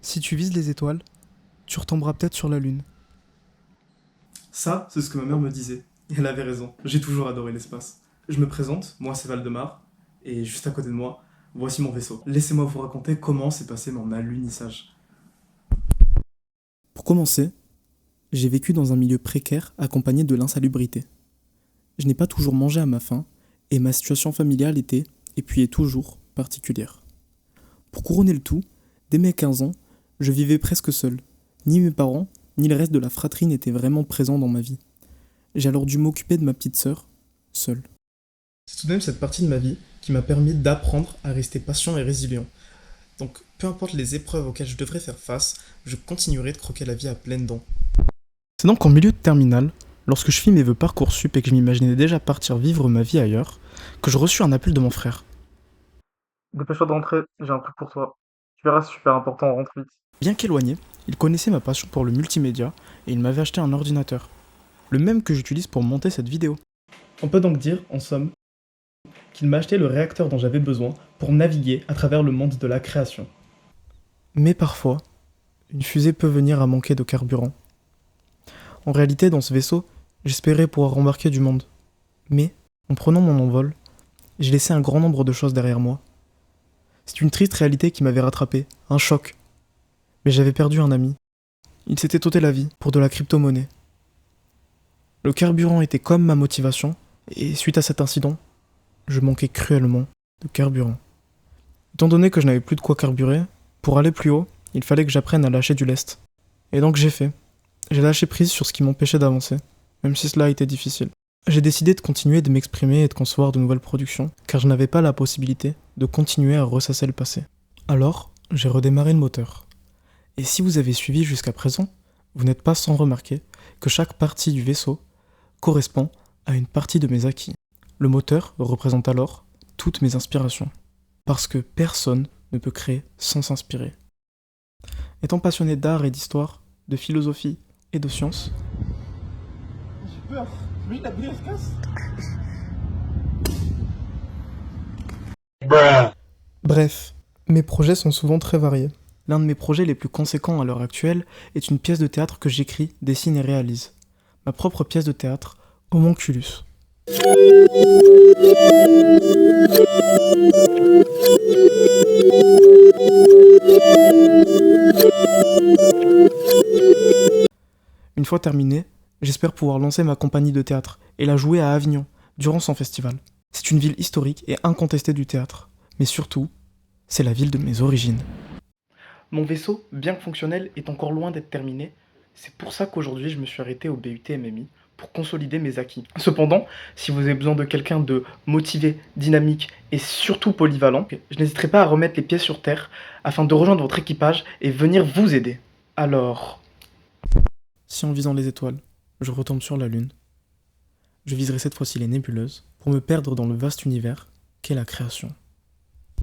Si tu vises les étoiles, tu retomberas peut-être sur la Lune. Ça, c'est ce que ma mère me disait. Et elle avait raison. J'ai toujours adoré l'espace. Je me présente, moi c'est Valdemar, et juste à côté de moi, voici mon vaisseau. Laissez-moi vous raconter comment s'est passé mon alunissage. Pour commencer, j'ai vécu dans un milieu précaire accompagné de l'insalubrité. Je n'ai pas toujours mangé à ma faim, et ma situation familiale était, et puis est toujours, particulière. Pour couronner le tout, dès mes 15 ans, je vivais presque seul. Ni mes parents, ni le reste de la fratrie n'étaient vraiment présents dans ma vie. J'ai alors dû m'occuper de ma petite sœur, seule. C'est tout de même cette partie de ma vie qui m'a permis d'apprendre à rester patient et résilient. Donc, peu importe les épreuves auxquelles je devrais faire face, je continuerai de croquer la vie à pleines dents. C'est donc en milieu de terminale, lorsque je fis mes vœux Parcoursup et que je m'imaginais déjà partir vivre ma vie ailleurs, que je reçus un appel de mon frère. Dépêche-toi de rentrer, j'ai un truc pour toi. Tu verras, c'est super important, rentre vite. Bien qu'éloigné, il connaissait ma passion pour le multimédia et il m'avait acheté un ordinateur. Le même que j'utilise pour monter cette vidéo. On peut donc dire, en somme, qu'il m'a acheté le réacteur dont j'avais besoin pour naviguer à travers le monde de la création. Mais parfois, une fusée peut venir à manquer de carburant. En réalité, dans ce vaisseau, j'espérais pouvoir embarquer du monde. Mais, en prenant mon envol, j'ai laissé un grand nombre de choses derrière moi. C'est une triste réalité qui m'avait rattrapé, un choc. Mais j'avais perdu un ami. Il s'était ôté la vie pour de la crypto-monnaie. Le carburant était comme ma motivation, et suite à cet incident, je manquais cruellement de carburant. Étant donné que je n'avais plus de quoi carburer, pour aller plus haut, il fallait que j'apprenne à lâcher du lest. Et donc j'ai fait. J'ai lâché prise sur ce qui m'empêchait d'avancer, même si cela a été difficile. J'ai décidé de continuer de m'exprimer et de concevoir de nouvelles productions, car je n'avais pas la possibilité de continuer à ressasser le passé. Alors, j'ai redémarré le moteur. Et si vous avez suivi jusqu'à présent, vous n'êtes pas sans remarquer que chaque partie du vaisseau correspond à une partie de mes acquis. Le moteur représente alors toutes mes inspirations. Parce que personne ne peut créer sans s'inspirer. Étant passionné d'art et d'histoire, de philosophie et de sciences, J'ai peur. Oui, la bouille, elle se casse. bref, mes projets sont souvent très variés. L'un de mes projets les plus conséquents à l'heure actuelle est une pièce de théâtre que j'écris, dessine et réalise. Ma propre pièce de théâtre, Homonculus. Une fois terminée, j'espère pouvoir lancer ma compagnie de théâtre et la jouer à Avignon, durant son festival. C'est une ville historique et incontestée du théâtre, mais surtout, c'est la ville de mes origines. Mon vaisseau, bien que fonctionnel, est encore loin d'être terminé. C'est pour ça qu'aujourd'hui je me suis arrêté au BUT MMI pour consolider mes acquis. Cependant, si vous avez besoin de quelqu'un de motivé, dynamique et surtout polyvalent, je n'hésiterai pas à remettre les pieds sur terre afin de rejoindre votre équipage et venir vous aider. Alors, si en visant les étoiles, je retombe sur la Lune, je viserai cette fois-ci les nébuleuses pour me perdre dans le vaste univers qu'est la création.